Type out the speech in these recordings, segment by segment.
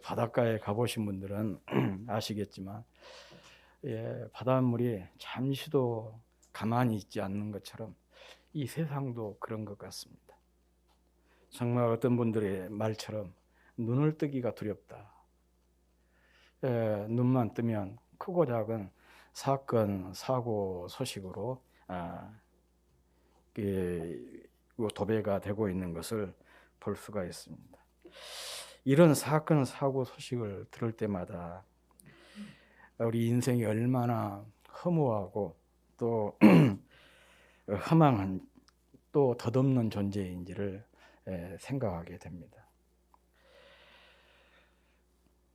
바닷가에 가보신 분들은 아시겠지만 바닷물이 잠시도 가만히 있지 않는 것처럼 이 세상도 그런 것 같습니다. 정말 어떤 분들의 말처럼 눈을 뜨기가 두렵다. 눈만 뜨면 크고 작은 사건, 사고 소식으로 도배가 되고 있는 것을 볼 수가 있습니다. 이런 사건, 사고 소식을 들을 때마다 우리 인생이 얼마나 허무하고 또 허망한 또 덧없는 존재인지를 생각하게 됩니다.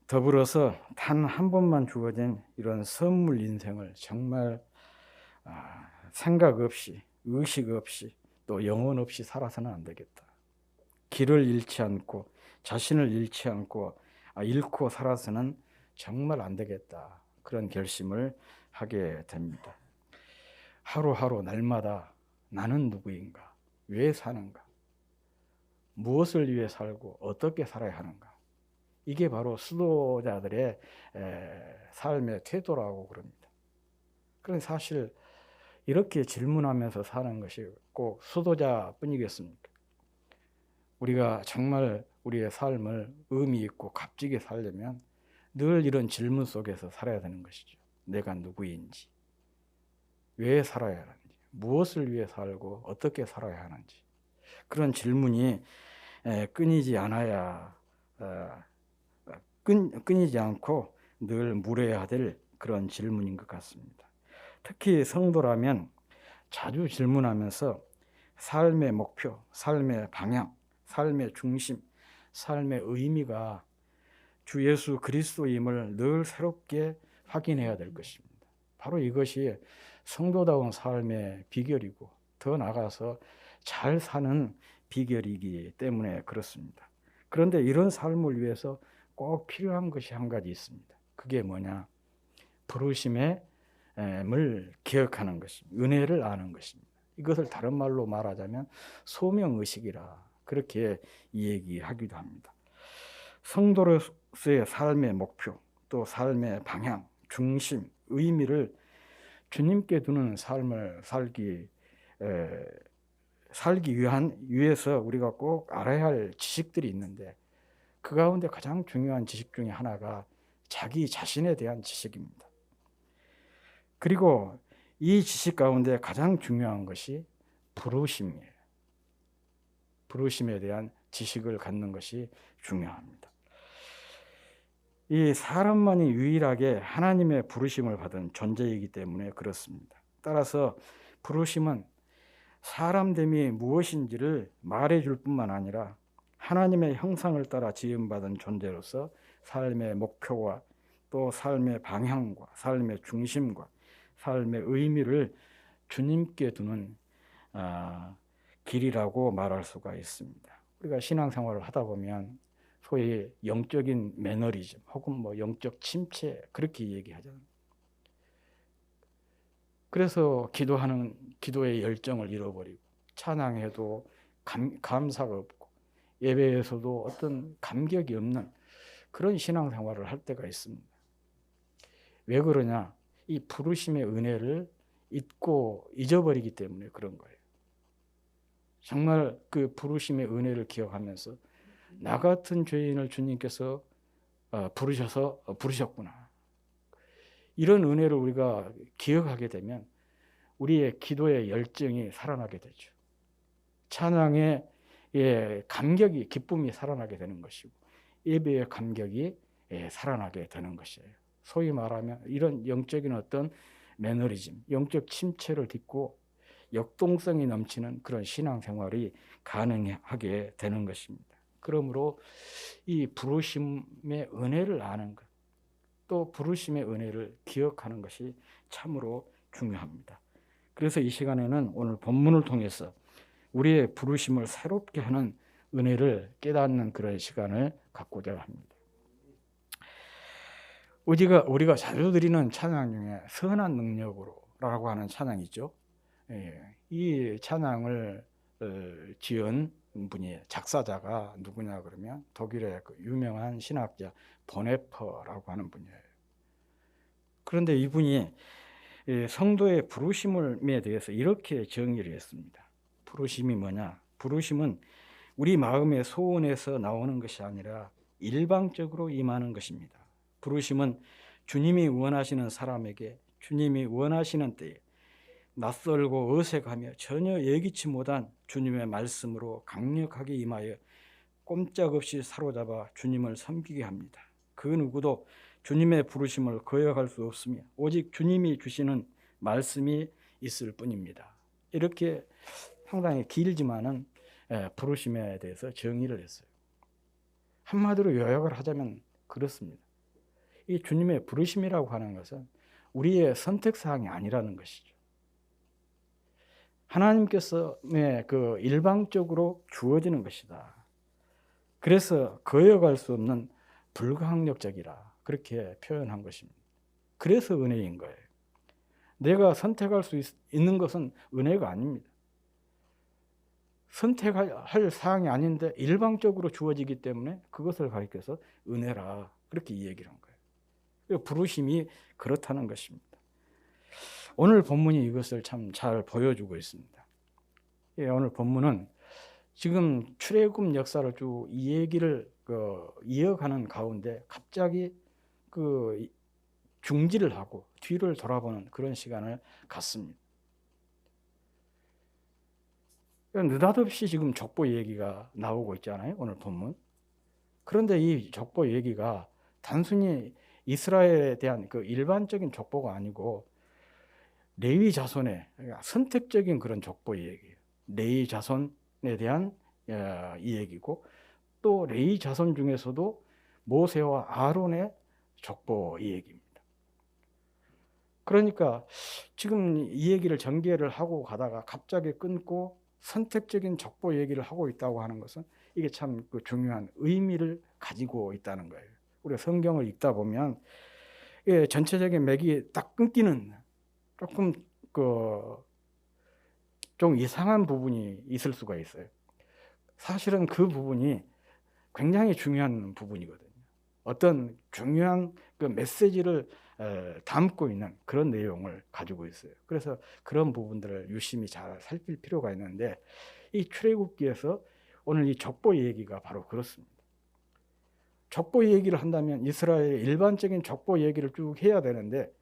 더불어서 단 한 번만 주어진 이런 선물 인생을 정말 생각 없이, 의식 없이, 또 영혼 없이 살아서는 안 되겠다. 길을 잃지 않고 자신을 잃지 않고 잃고 살아서는 정말 안 되겠다. 그런 결심을 하게 됩니다. 하루하루 날마다 나는 누구인가? 왜 사는가? 무엇을 위해 살고 어떻게 살아야 하는가? 이게 바로 수도자들의 삶의 태도라고 그럽니다. 그런데 사실 이렇게 질문하면서 사는 것이 꼭 수도자뿐이겠습니까? 우리가 정말 우리의 삶을 의미 있고 값지게 살려면 늘 이런 질문 속에서 살아야 되는 것이죠. 내가 누구인지, 왜 살아야 하는지, 무엇을 위해 살고 어떻게 살아야 하는지, 그런 질문이 끊이지 않아야 끊이지 않고 늘 물어야 될 그런 질문인 것 같습니다. 특히 성도라면 자주 질문하면서 삶의 목표, 삶의 방향, 삶의 중심, 삶의 의미가 주 예수 그리스도임을 늘 새롭게 확인해야 될 것입니다. 바로 이것이 성도다운 삶의 비결이고 더 나아가서 잘 사는 비결이기 때문에 그렇습니다. 그런데 이런 삶을 위해서 꼭 필요한 것이 한 가지 있습니다. 그게 뭐냐? 부르심을 기억하는 것입니다. 은혜를 아는 것입니다. 이것을 다른 말로 말하자면 소명의식이라 그렇게 얘기하기도 합니다. 성도로서의 삶의 목표, 또 삶의 방향, 중심, 의미를 주님께 두는 삶을 살기 위해서 우리가 꼭 알아야 할 지식들이 있는데 그 가운데 가장 중요한 지식 중에 하나가 자기 자신에 대한 지식입니다. 그리고 이 지식 가운데 가장 중요한 것이 부르심이에요. 부르심에 대한 지식을 갖는 것이 중요합니다. 이 사람만이 유일하게 하나님의 부르심을 받은 존재이기 때문에 그렇습니다. 따라서 부르심은 사람됨이 무엇인지를 말해줄 뿐만 아니라 하나님의 형상을 따라 지음받은 존재로서 삶의 목표와 또 삶의 방향과 삶의 중심과 삶의 의미를 주님께 두는 길이라고 말할 수가 있습니다. 우리가 신앙생활을 하다 보면 소위 영적인 매너리즘 혹은 영적 침체 그렇게 얘기하잖아요. 그래서 기도하는 기도의 열정을 잃어버리고 찬양해도 감사가 없고 예배에서도 어떤 감격이 없는 그런 신앙생활을 할 때가 있습니다. 왜 그러냐? 이 부르심의 은혜를 잊어버리기 때문에 그런 거예요. 정말 그 부르심의 은혜를 기억하면서 나 같은 죄인을 주님께서 부르셨구나. 이런 은혜를 우리가 기억하게 되면 우리의 기도의 열정이 살아나게 되죠. 찬양의 감격이, 기쁨이 살아나게 되는 것이고 예배의 감격이 살아나게 되는 것이에요. 소위 말하면 이런 영적인 어떤 매너리즘, 영적 침체를 딛고 역동성이 넘치는 그런 신앙생활이 가능하게 되는 것입니다. 그러므로 이 부르심의 은혜를 아는 것, 또 부르심의 은혜를 기억하는 것이 참으로 중요합니다. 그래서 이 시간에는 오늘 본문을 통해서 우리의 부르심을 새롭게 하는 은혜를 깨닫는 그런 시간을 갖고자 합니다. 우리가 자주 드리는 찬양 중에 선한 능력으로라고 하는 찬양이 있죠. 이 찬양을 지은 분이에요. 작사자가 누구냐 그러면 독일의 그 유명한 신학자 보네퍼라고 하는 분이에요. 그런데 이분이 성도의 부르심에 대해서 이렇게 정의를 했습니다. 부르심이 뭐냐? 부르심은 우리 마음의 소원에서 나오는 것이 아니라 일방적으로 임하는 것입니다. 부르심은 주님이 원하시는 사람에게 주님이 원하시는 때에 낯설고 어색하며 전혀 예기치 못한 주님의 말씀으로 강력하게 임하여 꼼짝없이 사로잡아 주님을 섬기게 합니다. 그 누구도 주님의 부르심을 거역할 수 없으며 오직 주님이 주시는 말씀이 있을 뿐입니다. 이렇게 상당히 길지만은 부르심에 대해서 정의를 했어요. 한마디로 요약을 하자면 그렇습니다. 이 주님의 부르심이라고 하는 것은 우리의 선택사항이 아니라는 것이죠. 하나님께서 그 일방적으로 주어지는 것이다. 그래서 거역할 수 없는 불가항력적이라 그렇게 표현한 것입니다. 그래서 은혜인 거예요. 내가 선택할 수 있는 것은 은혜가 아닙니다. 선택할 사항이 아닌데 일방적으로 주어지기 때문에 그것을 가리켜서 은혜라 그렇게 이 얘기를 한 거예요. 부르심이 그렇다는 것입니다. 오늘 본문이 이것을 참 잘 보여주고 있습니다. 오늘 본문은 지금 출애굽 역사를 쭉 이 얘기를 이어가는 가운데 갑자기 중지를 하고 뒤를 돌아보는 그런 시간을 갖습니다. 느닷없이 지금 족보 얘기가 나오고 있잖아요, 오늘 본문. 그런데 이 족보 얘기가 단순히 이스라엘에 대한 그 일반적인 족보가 아니고 레위 자손의 선택적인 그런 족보 얘기예요. 레위 자손에 대한 이 얘기고 또 레위 자손 중에서도 모세와 아론의 족보 이 얘기입니다. 그러니까 지금 이 얘기를 전개를 하고 가다가 갑자기 끊고 선택적인 족보 얘기를 하고 있다고 하는 것은 이게 참 중요한 의미를 가지고 있다는 거예요. 우리가 성경을 읽다 보면 전체적인 맥이 딱 끊기는 조금 좀 이상한 부분이 있을 수가 있어요. 사실은 그 부분이 굉장히 중요한 부분이거든요. 어떤 중요한 그 메시지를 담고 있는 그런 내용을 가지고 있어요. 그래서 그런 부분들을 유심히 잘 살필 필요가 있는데 이 출애굽기에서 오늘 이 족보 얘기가 바로 그렇습니다. 족보 얘기를 한다면 이스라엘의 일반적인 족보 얘기를 쭉 해야 되는데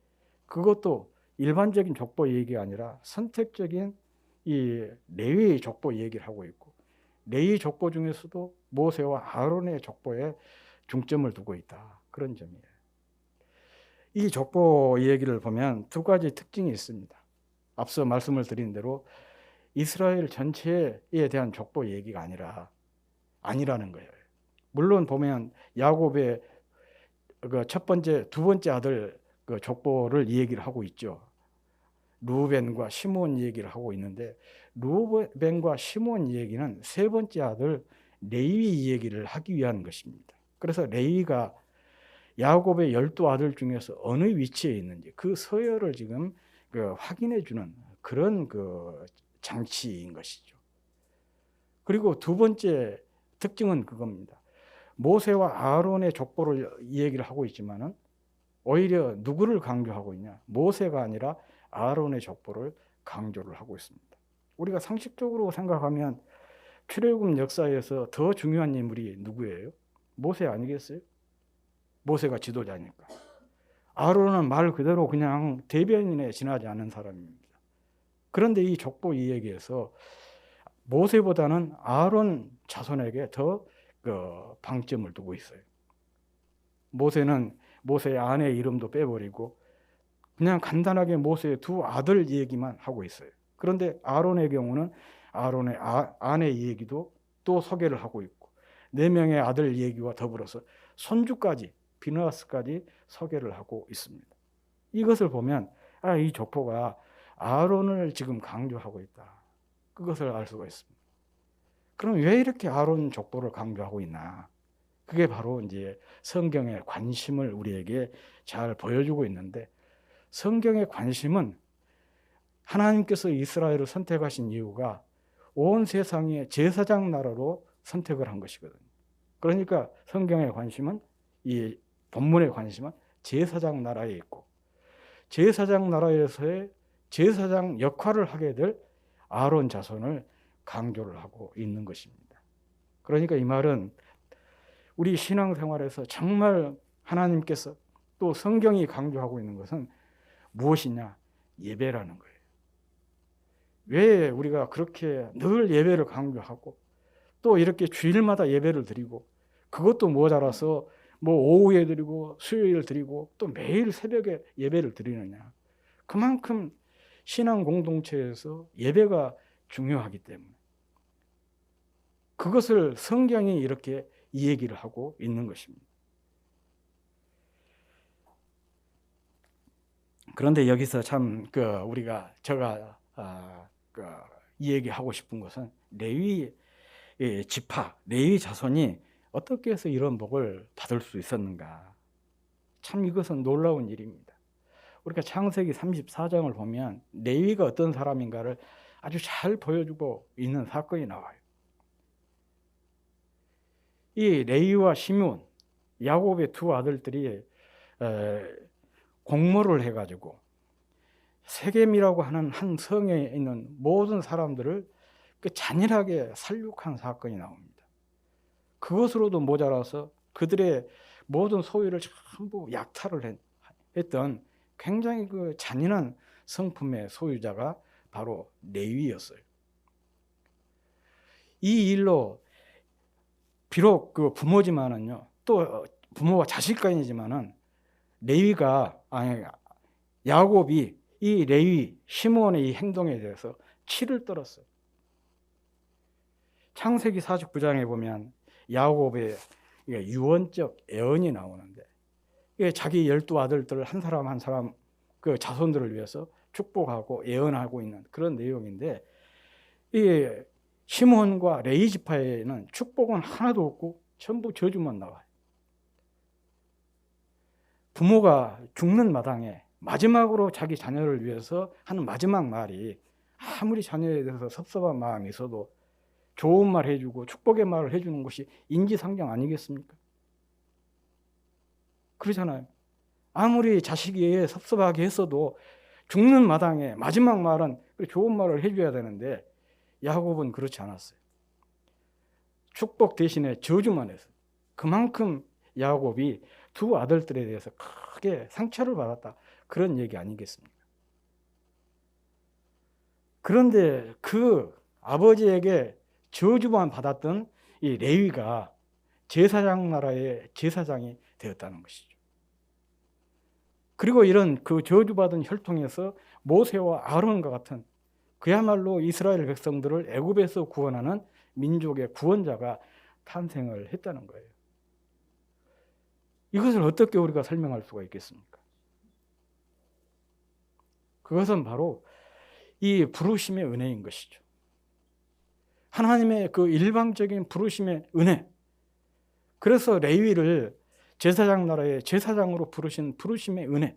그것도 일반적인 족보 얘기가 아니라 선택적인 이 레위의 족보 얘기를 하고 있고 레위 족보 중에서도 모세와 아론의 족보에 중점을 두고 있다. 그런 점이에요. 이 족보 얘기를 보면 두 가지 특징이 있습니다. 앞서 말씀을 드린 대로 이스라엘 전체에 대한 족보 얘기가 아니라는 거예요. 물론 보면 야곱의 그 첫 번째, 두 번째 아들 그 족보를 얘기를 하고 있죠. 루벤과 시몬 얘기를 하고 있는데 루벤과 시몬 얘기는 세 번째 아들 레위 얘기를 하기 위한 것입니다. 그래서 레위가 야곱의 12아들 중에서 어느 위치에 있는지 그 서열을 지금 확인해 주는 그런 장치인 것이죠. 그리고 두 번째 특징은 그겁니다. 모세와 아론의 족보를 얘기를 하고 있지만은 오히려 누구를 강조하고 있냐? 모세가 아니라 아론의 족보를 강조를 하고 있습니다. 우리가 상식적으로 생각하면 출애굽 역사에서 더 중요한 인물이 누구예요? 모세 아니겠어요? 모세가 지도자니까. 아론은 말 그대로 그냥 대변인에 지나지 않은 사람입니다. 그런데 이 족보 이 얘기에서 모세보다는 아론 자손에게 더 방점을 두고 있어요. 모세는 모세의 아내 이름도 빼버리고 그냥 간단하게 모세의 두 아들 얘기만 하고 있어요. 그런데 아론의 경우는 아론의 아내 얘기도 또 소개를 하고 있고 4명의 아들 얘기와 더불어서 손주까지 비느하스까지 소개를 하고 있습니다. 이것을 보면 이 족보가 아론을 지금 강조하고 있다. 그것을 알 수가 있습니다. 그럼 왜 이렇게 아론 족보를 강조하고 있나? 그게 바로 이제 성경의 관심을 우리에게 잘 보여주고 있는데 성경의 관심은 하나님께서 이스라엘을 선택하신 이유가 온 세상의 제사장 나라로 선택을 한 것이거든요. 그러니까 성경의 관심은, 이 본문의 관심은 제사장 나라에 있고, 제사장 나라에서의 제사장 역할을 하게 될 아론 자손을 강조를 하고 있는 것입니다. 그러니까 이 말은 우리 신앙생활에서 정말 하나님께서 또 성경이 강조하고 있는 것은 무엇이냐? 예배라는 거예요. 왜 우리가 그렇게 늘 예배를 강조하고 또 이렇게 주일마다 예배를 드리고, 그것도 모자라서 뭐 오후에 드리고 수요일 드리고 또 매일 새벽에 예배를 드리느냐? 그만큼 신앙 공동체에서 예배가 중요하기 때문에 그것을 성경이 이렇게 이 얘기를 하고 있는 것입니다. 그런데 여기서 참 우리가 제가 이 얘기하고 싶은 것은 레위 지파, 레위 자손이 어떻게 해서 이런 복을 받을 수 있었는가? 참 이것은 놀라운 일입니다. 우리가 창세기 34장을 보면 레위가 어떤 사람인가를 아주 잘 보여주고 있는 사건이 나와요. 이 레위와 시므온, 야곱의 두 아들들이 공모를 해가지고 세겜이라고 하는 한 성에 있는 모든 사람들을 잔인하게 살육한 사건이 나옵니다. 그것으로도 모자라서 그들의 모든 소유를 전부 약탈을 했던 굉장히 잔인한 성품의 소유자가 바로 레위였어요. 이 일로 비록 부모지만은요, 또 부모와 자식 간이지만은 야곱이 이 레위 시므온의 이 행동에 대해서 치를 떨었어요. 창세기 49장에 보면 야곱의 유언적 애언이 나오는데, 자기 12아들들 한 사람 한 사람 그 자손들을 위해서 축복하고 애언하고 있는 그런 내용인데, 이 시므온과 레위 지파에는 축복은 하나도 없고 전부 저주만 나와요. 부모가 죽는 마당에 마지막으로 자기 자녀를 위해서 하는 마지막 말이, 아무리 자녀에 대해서 섭섭한 마음이 있어도 좋은 말 해주고 축복의 말을 해주는 것이 인지상정 아니겠습니까? 그렇잖아요. 아무리 자식이 섭섭하게 했어도 죽는 마당에 마지막 말은 좋은 말을 해줘야 되는데, 야곱은 그렇지 않았어요. 축복 대신에 저주만 했어요. 그만큼 야곱이 두 아들들에 대해서 크게 상처를 받았다, 그런 얘기 아니겠습니까? 그런데 그 아버지에게 저주만 받았던 이 레위가 제사장 나라의 제사장이 되었다는 것이죠. 그리고 이런 그 저주받은 혈통에서 모세와 아론과 같은 그야말로 이스라엘 백성들을 애굽에서 구원하는 민족의 구원자가 탄생을 했다는 거예요. 이것을 어떻게 우리가 설명할 수가 있겠습니까? 그것은 바로 이 부르심의 은혜인 것이죠. 하나님의 그 일방적인 부르심의 은혜. 그래서 레위를 제사장 나라의 제사장으로 부르신 부르심의 은혜.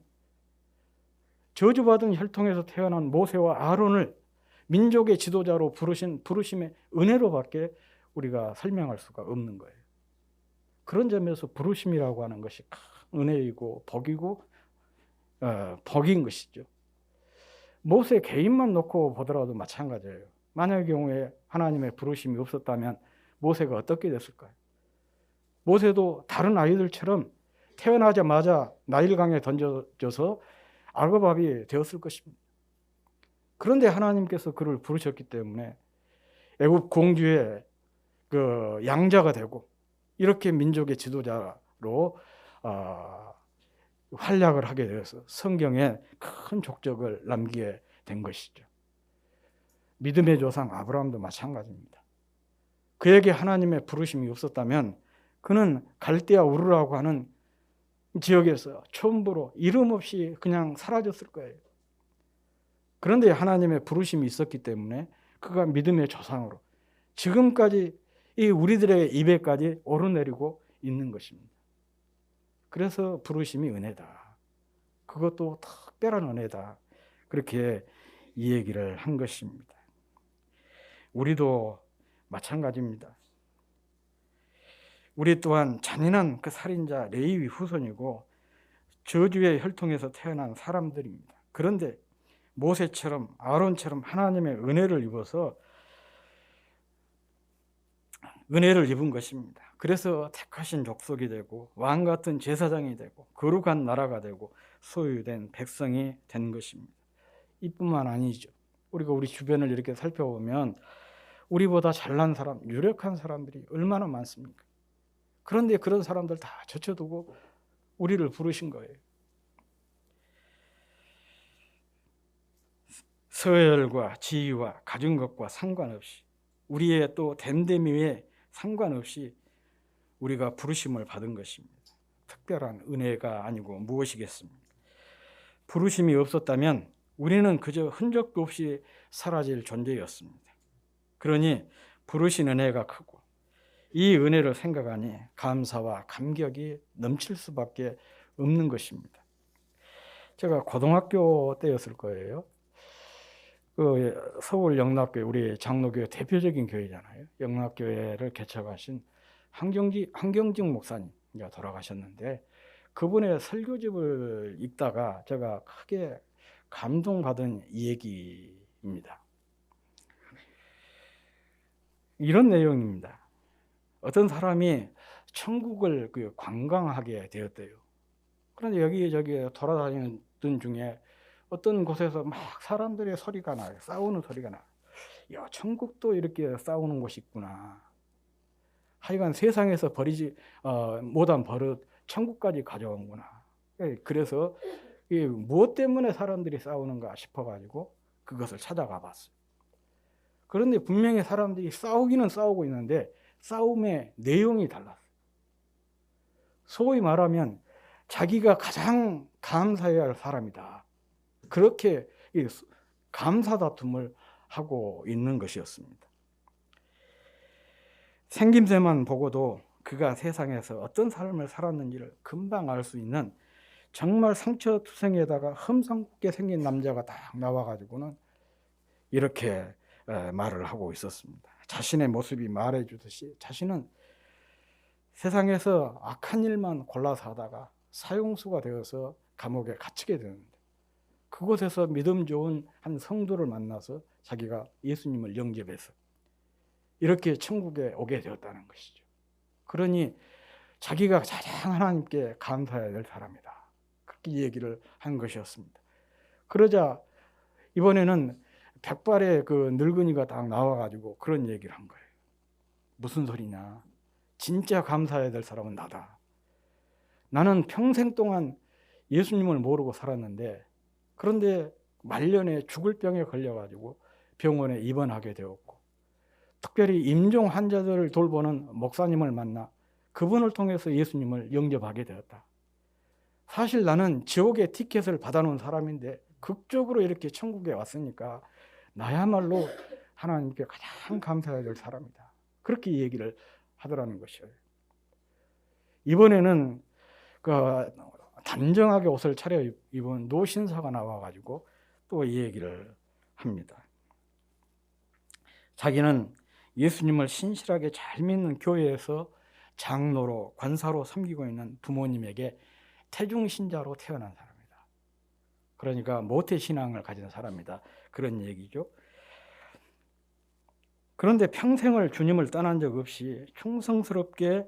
저주받은 혈통에서 태어난 모세와 아론을 민족의 지도자로 부르신 부르심의 은혜로밖에 우리가 설명할 수가 없는 거예요. 그런 점에서 부르심이라고 하는 것이 큰 은혜이고 복인 것이죠. 모세 개인만 놓고 보더라도 마찬가지예요. 만약의 경우에 하나님의 부르심이 없었다면 모세가 어떻게 됐을까요? 모세도 다른 아이들처럼 태어나자마자 나일강에 던져져서 악어밥이 되었을 것입니다. 그런데 하나님께서 그를 부르셨기 때문에 애굽 공주의 그 양자가 되고 이렇게 민족의 지도자로 활약을 하게 되어서 성경에 큰 족적을 남기게 된 것이죠. 믿음의 조상 아브라함도 마찬가지입니다. 그에게 하나님의 부르심이 없었다면 그는 갈대아 우르라고 하는 지역에서 처음으로 이름 없이 그냥 사라졌을 거예요. 그런데 하나님의 부르심이 있었기 때문에 그가 믿음의 조상으로 지금까지 이 우리들의 입에까지 오르내리고 있는 것입니다. 그래서 부르심이 은혜다. 그것도 특별한 은혜다. 그렇게 이 얘기를 한 것입니다. 우리도 마찬가지입니다. 우리 또한 잔인한 그 살인자 레위 후손이고 저주의 혈통에서 태어난 사람들입니다. 그런데 모세처럼 아론처럼 하나님의 은혜를 입어서 은혜를 입은 것입니다. 그래서 택하신 족속이 되고 왕 같은 제사장이 되고 거룩한 나라가 되고 소유된 백성이 된 것입니다. 이뿐만 아니죠. 우리가 우리 주변을 이렇게 살펴보면 우리보다 잘난 사람, 유력한 사람들이 얼마나 많습니까? 그런데 그런 사람들 다 젖혀두고 우리를 부르신 거예요. 서열과 지위와 가진 것과 상관없이 우리의 또 됨됨이에 상관없이 우리가 부르심을 받은 것입니다. 특별한 은혜가 아니고 무엇이겠습니까? 부르심이 없었다면 우리는 그저 흔적도 없이 사라질 존재였습니다. 그러니 부르신 은혜가 크고 이 은혜를 생각하니 감사와 감격이 넘칠 수밖에 없는 것입니다. 제가 고등학교 때였을 거예요. 그 서울 영락교회, 우리 장로교회 대표적인 교회잖아요. 영락교회를 개척하신 한경직 목사님이 돌아가셨는데 그분의 설교집을 읽다가 제가 크게 감동받은 얘기입니다. 이런 내용입니다. 어떤 사람이 천국을 관광하게 되었대요. 그런데 여기저기 돌아다니던 중에 어떤 곳에서 막 사람들의 소리가 나요. 싸우는 소리가 나요. 야, 천국도 이렇게 싸우는 곳이 있구나. 하여간 세상에서 버리지 못한 버릇 천국까지 가져오는구나. 그래서 무엇 때문에 사람들이 싸우는가 싶어가지고 그것을 찾아가 봤어요. 그런데 분명히 사람들이 싸우기는 싸우고 있는데 싸움의 내용이 달랐어요. 소위 말하면 자기가 가장 감사해야 할 사람이다. 그렇게 감사 다툼을 하고 있는 것이었습니다. 생김새만 보고도 그가 세상에서 어떤 삶을 살았는지를 금방 알 수 있는 정말 상처투성에다가 험상궂게 생긴 남자가 딱 나와가지고는 이렇게 말을 하고 있었습니다. 자신의 모습이 말해주듯이 자신은 세상에서 악한 일만 골라서 하다가 사형수가 되어서 감옥에 갇히게 되는데 그곳에서 믿음 좋은 한 성도를 만나서 자기가 예수님을 영접해서 이렇게 천국에 오게 되었다는 것이죠. 그러니 자기가 가장 하나님께 감사해야 될 사람이다. 그렇게 얘기를 한 것이었습니다. 그러자 이번에는 백발의 그 늙은이가 딱 나와가지고 그런 얘기를 한 거예요. 무슨 소리냐? 진짜 감사해야 될 사람은 나다. 나는 평생 동안 예수님을 모르고 살았는데 그런데 말년에 죽을 병에 걸려가지고 병원에 입원하게 되었고 특별히 임종 환자들을 돌보는 목사님을 만나 그분을 통해서 예수님을 영접하게 되었다. 사실 나는 지옥의 티켓을 받아놓은 사람인데 극적으로 이렇게 천국에 왔으니까 나야말로 하나님께 가장 감사해야 될 사람이다. 그렇게 얘기를 하더라는 것이에요. 이번에는 그 단정하게 옷을 차려입은 노신사가 나와가지고 또 이 얘기를 합니다. 자기는 예수님을 신실하게 잘 믿는 교회에서 장로로 권사로 섬기고 있는 부모님에게 태중신자로 태어난 사람이다. 그러니까 모태신앙을 가진 사람이다. 그런 얘기죠. 그런데 평생을 주님을 떠난 적 없이 충성스럽게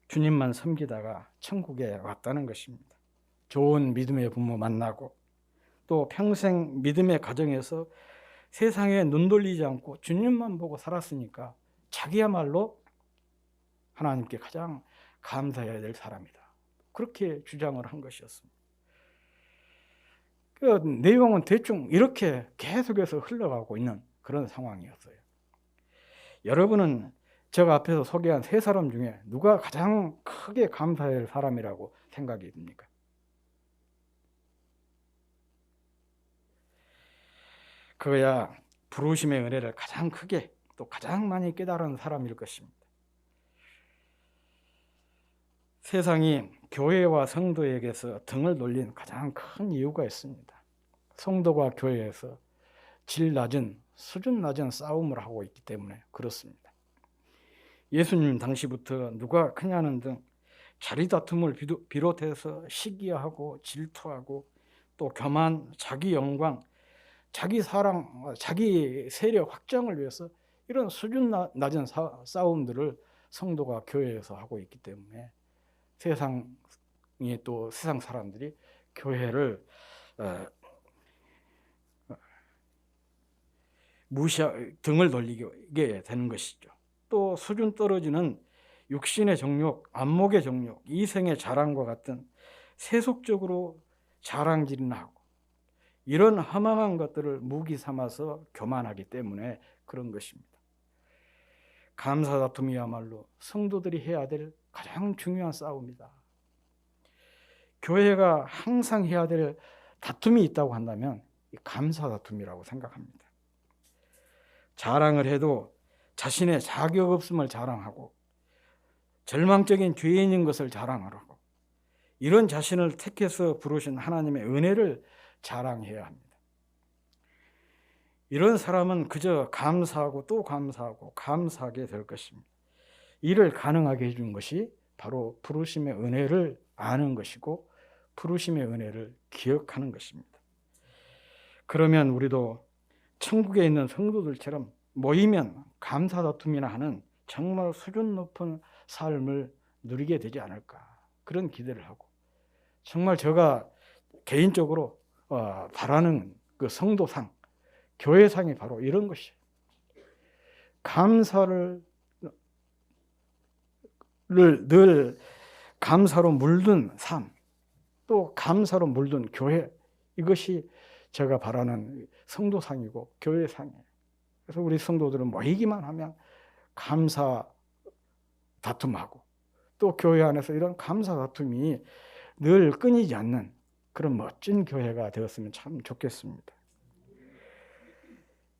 주님만 섬기다가 천국에 왔다는 것입니다. 좋은 믿음의 부모 만나고 또 평생 믿음의 가정에서 세상에 눈 돌리지 않고 주님만 보고 살았으니까 자기야말로 하나님께 가장 감사해야 될 사람이다. 그렇게 주장을 한 것이었습니다. 그 내용은 대충 이렇게 계속해서 흘러가고 있는 그런 상황이었어요. 여러분은 제가 앞에서 소개한 세 사람 중에 누가 가장 크게 감사해야 할 사람이라고 생각이 듭니까? 그거야 부르심의 은혜를 가장 크게 또 가장 많이 깨달은 사람일 것입니다. 세상이 교회와 성도에게서 등을 돌린 가장 큰 이유가 있습니다. 성도가 교회에서 질 낮은 수준 낮은 싸움을 하고 있기 때문에 그렇습니다. 예수님 당시부터 누가 크냐는 등 자리 다툼을 비롯해서 시기하고 질투하고 또 교만, 자기 영광, 자기 사랑, 자기 세력 확장을 위해서 이런 수준 낮은 싸움들을 성도가 교회에서 하고 있기 때문에 세상 사람들이 교회를 등을 돌리게 되는 것이죠. 또 수준 떨어지는 육신의 정욕, 안목의 정욕, 이생의 자랑과 같은 세속적으로 자랑질이나 하고 이런 허망한 것들을 무기 삼아서 교만하기 때문에 그런 것입니다. 감사 다툼이야말로 성도들이 해야 될 가장 중요한 싸움이다. 교회가 항상 해야 될 다툼이 있다고 한다면 감사 다툼이라고 생각합니다. 자랑을 해도 자신의 자격 없음을 자랑하고 절망적인 죄인인 것을 자랑하라고 이런 자신을 택해서 부르신 하나님의 은혜를 자랑해야 합니다. 이런 사람은 그저 감사하고 또 감사하고 감사하게 될 것입니다. 이를 가능하게 해준 것이 바로 부르심의 은혜를 아는 것이고 부르심의 은혜를 기억하는 것입니다. 그러면 우리도 천국에 있는 성도들처럼 모이면 감사 다툼이나 하는 정말 수준 높은 삶을 누리게 되지 않을까 그런 기대를 하고 정말 제가 개인적으로 바라는 그 성도상, 교회상이 바로 이런 것이에요. 감사를 늘 감사로 물든 삶, 또 감사로 물든 교회, 이것이 제가 바라는 성도상이고 교회상이에요. 그래서 우리 성도들은 모이기만 하면 감사 다툼하고 또 교회 안에서 이런 감사 다툼이 늘 끊이지 않는 그런 멋진 교회가 되었으면 참 좋겠습니다.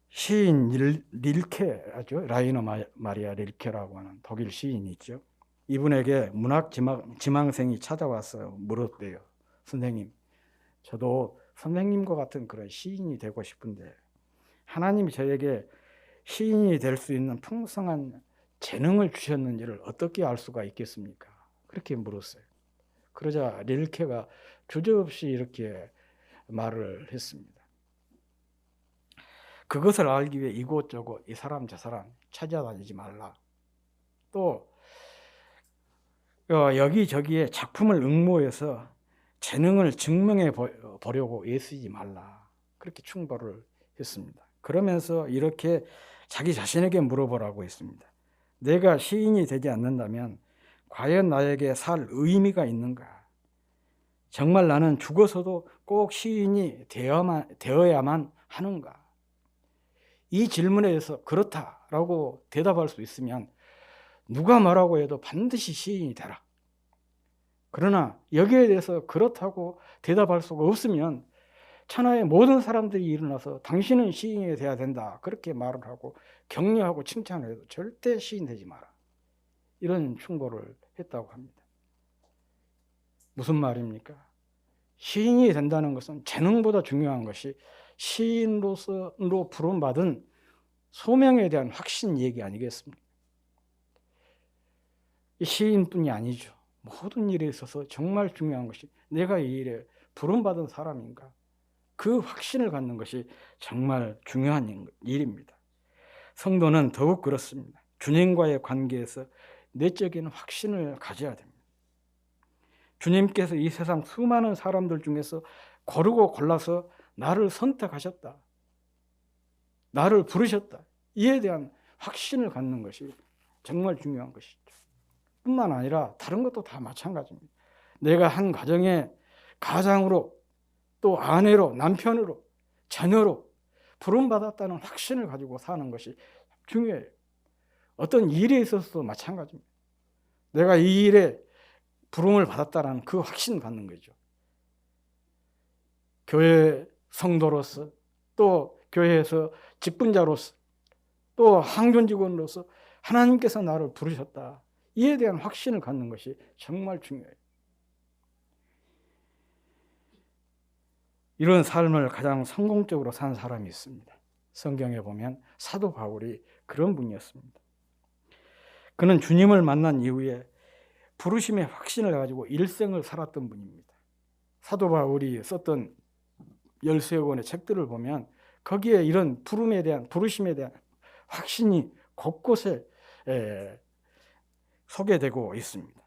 시인 릴케죠. 라이너 마리아 릴케라고 하는 독일 시인이 있죠. 이분에게 문학 지망생이 찾아와서 물었대요. 선생님, 저도 선생님과 같은 그런 시인이 되고 싶은데 하나님이 저에게 시인이 될 수 있는 풍성한 재능을 주셨는지를 어떻게 알 수가 있겠습니까? 그렇게 물었어요. 그러자 릴케가 주저없이 이렇게 말을 했습니다. 그것을 알기 위해 이곳저곳 이 사람 저 사람 찾아다니지 말라. 또 여기저기에 작품을 응모해서 재능을 증명해 보려고 애쓰지 말라. 그렇게 충고를 했습니다. 그러면서 이렇게 자기 자신에게 물어보라고 했습니다. 내가 시인이 되지 않는다면 과연 나에게 살 의미가 있는가? 정말 나는 죽어서도 꼭 시인이 되어야만 하는가? 이 질문에 대해서 그렇다라고 대답할 수 있으면 누가 뭐라고 해도 반드시 시인이 되라. 그러나 여기에 대해서 그렇다고 대답할 수가 없으면 천하의 모든 사람들이 일어나서 당신은 시인이 돼야 된다 그렇게 말을 하고 격려하고 칭찬을 해도 절대 시인 되지 마라. 이런 충고를 했다고 합니다. 무슨 말입니까? 시인이 된다는 것은 재능보다 중요한 것이 시인으로 부름받은 소명에 대한 확신 얘기 아니겠습니까? 시인뿐이 아니죠. 모든 일에 있어서 정말 중요한 것이 내가 이 일에 부름받은 사람인가? 그 확신을 갖는 것이 정말 중요한 일입니다. 성도는 더욱 그렇습니다. 주님과의 관계에서 내적인 확신을 가져야 됩니다. 주님께서 이 세상 수많은 사람들 중에서 고르고 골라서 나를 선택하셨다. 나를 부르셨다. 이에 대한 확신을 갖는 것이 정말 중요한 것이죠. 뿐만 아니라 다른 것도 다 마찬가지입니다. 내가 한 가정의 가장으로 또 아내로 남편으로 자녀로 부름받았다는 확신을 가지고 사는 것이 중요해요. 어떤 일에 있어서도 마찬가지입니다. 내가 이 일에 부름을 받았다는 그 확신 갖는 거죠. 교회 성도로서 또 교회에서 직분자로서 또 항존 직원으로서 하나님께서 나를 부르셨다. 이에 대한 확신을 갖는 것이 정말 중요해요. 이런 삶을 가장 성공적으로 산 사람이 있습니다. 성경에 보면 사도 바울이 그런 분이었습니다. 그는 주님을 만난 이후에 부르심의 확신을 가지고 일생을 살았던 분입니다. 사도 바울이 썼던 13권의 책들을 보면 거기에 이런 부르심에 대한 확신이 곳곳에 소개되고 있습니다.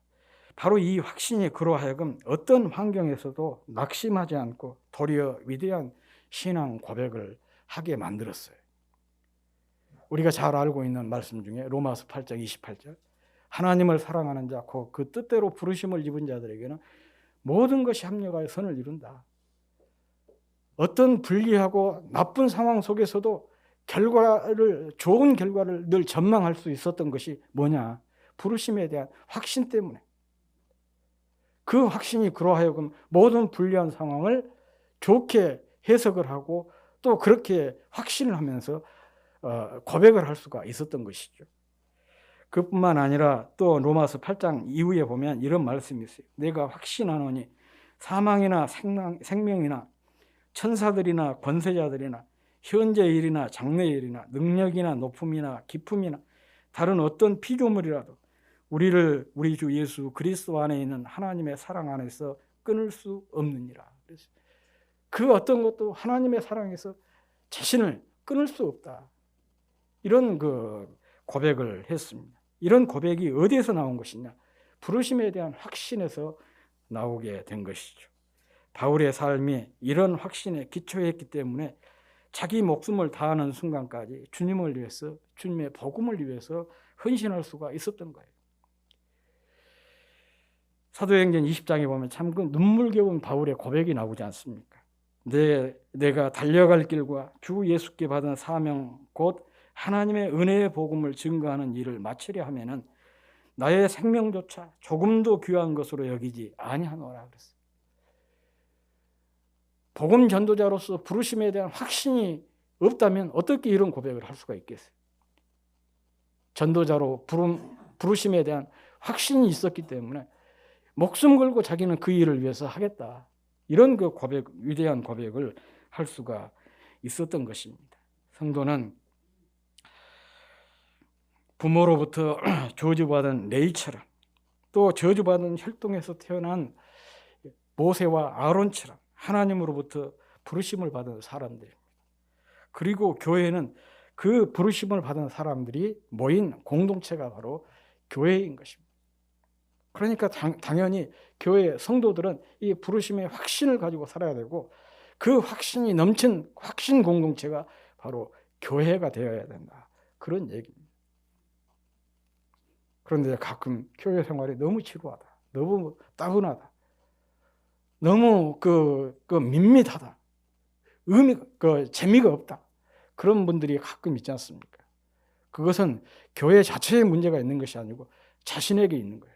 바로 이 확신이 그로 하여금 어떤 환경에서도 낙심하지 않고 도리어 위대한 신앙 고백을 하게 만들었어요. 우리가 잘 알고 있는 말씀 중에 로마서 8장 28절, 하나님을 사랑하는 자 곧 그 뜻대로 부르심을 입은 자들에게는 모든 것이 합력하여 선을 이룬다. 어떤 불리하고 나쁜 상황 속에서도 좋은 결과를 늘 전망할 수 있었던 것이 뭐냐? 부르심에 대한 확신 때문에. 그 확신이 그로 하여금 모든 불리한 상황을 좋게 해석을 하고 또 그렇게 확신을 하면서 고백을 할 수가 있었던 것이죠. 그뿐만 아니라 또 로마서 8장 이후에 보면 이런 말씀이 있어요. 내가 확신하노니 사망이나 생명이나 천사들이나 권세자들이나 현재 일이나 장래 일이나 능력이나 높음이나 깊음이나 다른 어떤 피조물이라도 우리를 우리 주 예수 그리스도 안에 있는 하나님의 사랑 안에서 끊을 수 없느니라. 그래서 그 어떤 것도 하나님의 사랑에서 자신을 끊을 수 없다. 이런 고백을 했습니다. 이런 고백이 어디에서 나온 것이냐? 부르심에 대한 확신에서 나오게 된 것이죠. 바울의 삶이 이런 확신에 기초했기 때문에 자기 목숨을 다하는 순간까지 주님을 위해서, 주님의 복음을 위해서 헌신할 수가 있었던 거예요. 사도행전 20장에 보면 참 그 눈물겨운 바울의 고백이 나오지 않습니까? 내가 달려갈 길과 주 예수께 받은 사명 곧 하나님의 은혜의 복음을 증거하는 일을 마치려 하면은 나의 생명조차 조금도 귀한 것으로 여기지 아니하노라 그랬어요. 복음 전도자로서 부르심에 대한 확신이 없다면 어떻게 이런 고백을 할 수가 있겠어요? 전도자로 부르심에 대한 확신이 있었기 때문에 목숨 걸고 자기는 그 일을 위해서 하겠다. 이런 위대한 고백을 할 수가 있었던 것입니다. 성도는 부모로부터 저주받은 레이처럼 또 저주받은 혈통에서 태어난 모세와 아론처럼 하나님으로부터 부르심을 받은 사람들입니다. 그리고 교회는 그 부르심을 받은 사람들이 모인 공동체가 바로 교회인 것입니다. 그러니까 당연히 교회 성도들은 이 부르심의 확신을 가지고 살아야 되고 그 확신이 넘친 확신 공동체가 바로 교회가 되어야 된다. 그런 얘기입니다. 그런데 가끔 교회 생활이 너무 지루하다. 너무 따분하다. 너무 밋밋하다. 재미가 없다. 그런 분들이 가끔 있지 않습니까? 그것은 교회 자체에 문제가 있는 것이 아니고 자신에게 있는 거예요.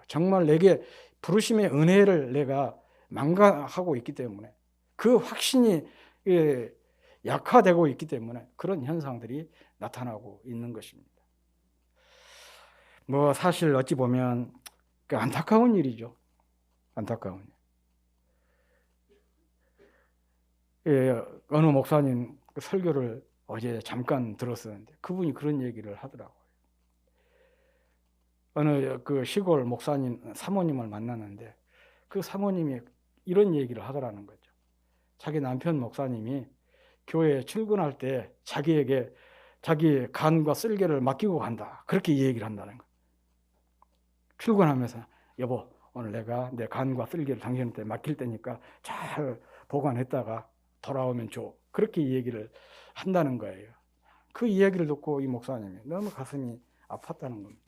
정말 내게 부르심의 은혜를 내가 망각하고 있기 때문에 그 확신이 약화되고 있기 때문에 그런 현상들이 나타나고 있는 것입니다. 사실 어찌 보면 안타까운 일이죠. 안타까운 일. 어느 목사님 설교를 어제 잠깐 들었었는데 그분이 그런 얘기를 하더라고요. 어느 시골 목사님 사모님을 만났는데 그 사모님이 이런 얘기를 하더라는 거죠. 자기 남편 목사님이 교회에 출근할 때 자기에게 자기 간과 쓸개를 맡기고 간다. 그렇게 얘기를 한다는 거예요. 출근하면서 여보 오늘 내가 내 간과 쓸개를 당신한테 맡길 테니까 잘 보관했다가 돌아오면 줘. 그렇게 얘기를 한다는 거예요. 그 이야기를 듣고 이 목사님이 너무 가슴이 아팠다는 겁니다.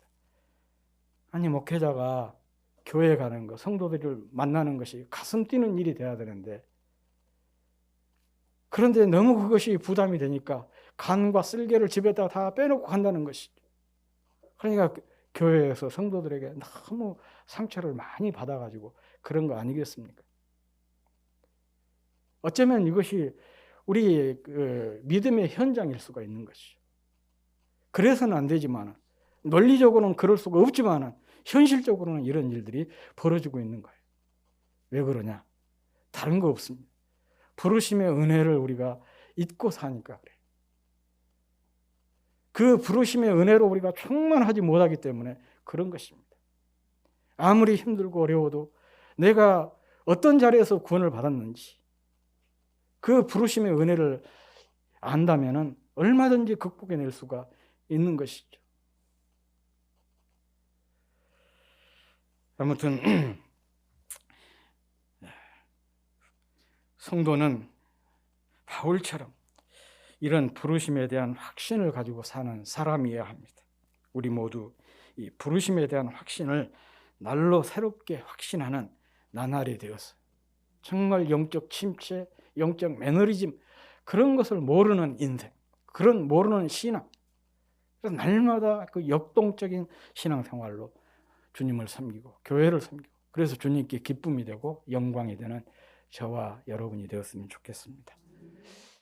아니 목회자가 교회 가는 거, 성도들을 만나는 것이 가슴 뛰는 일이 돼야 되는데 그런데 너무 그것이 부담이 되니까 간과 쓸개를 집에다가 다 빼놓고 간다는 것이죠. 그러니까 교회에서 성도들에게 너무 상처를 많이 받아가지고 그런 거 아니겠습니까? 어쩌면 이것이 우리 믿음의 현장일 수가 있는 것이죠. 그래서는 안 되지만 논리적으로는 그럴 수가 없지만 현실적으로는 이런 일들이 벌어지고 있는 거예요. 왜 그러냐? 다른 거 없습니다. 부르심의 은혜를 우리가 잊고 사니까 그래요. 그 부르심의 은혜로 우리가 충만하지 못하기 때문에 그런 것입니다. 아무리 힘들고 어려워도 내가 어떤 자리에서 구원을 받았는지 그 부르심의 은혜를 안다면 얼마든지 극복해낼 수가 있는 것이죠. 아무튼 성도는 바울처럼 이런 부르심에 대한 확신을 가지고 사는 사람이어야 합니다. 우리 모두 이 부르심에 대한 확신을 날로 새롭게 확신하는 나날이 되어서 정말 영적 침체, 영적 매너리즘 그런 것을 모르는 인생, 그런 모르는 신앙, 그래서 날마다 그 역동적인 신앙생활로 주님을 섬기고 교회를 섬기고 그래서 주님께 기쁨이 되고 영광이 되는 저와 여러분이 되었으면 좋겠습니다.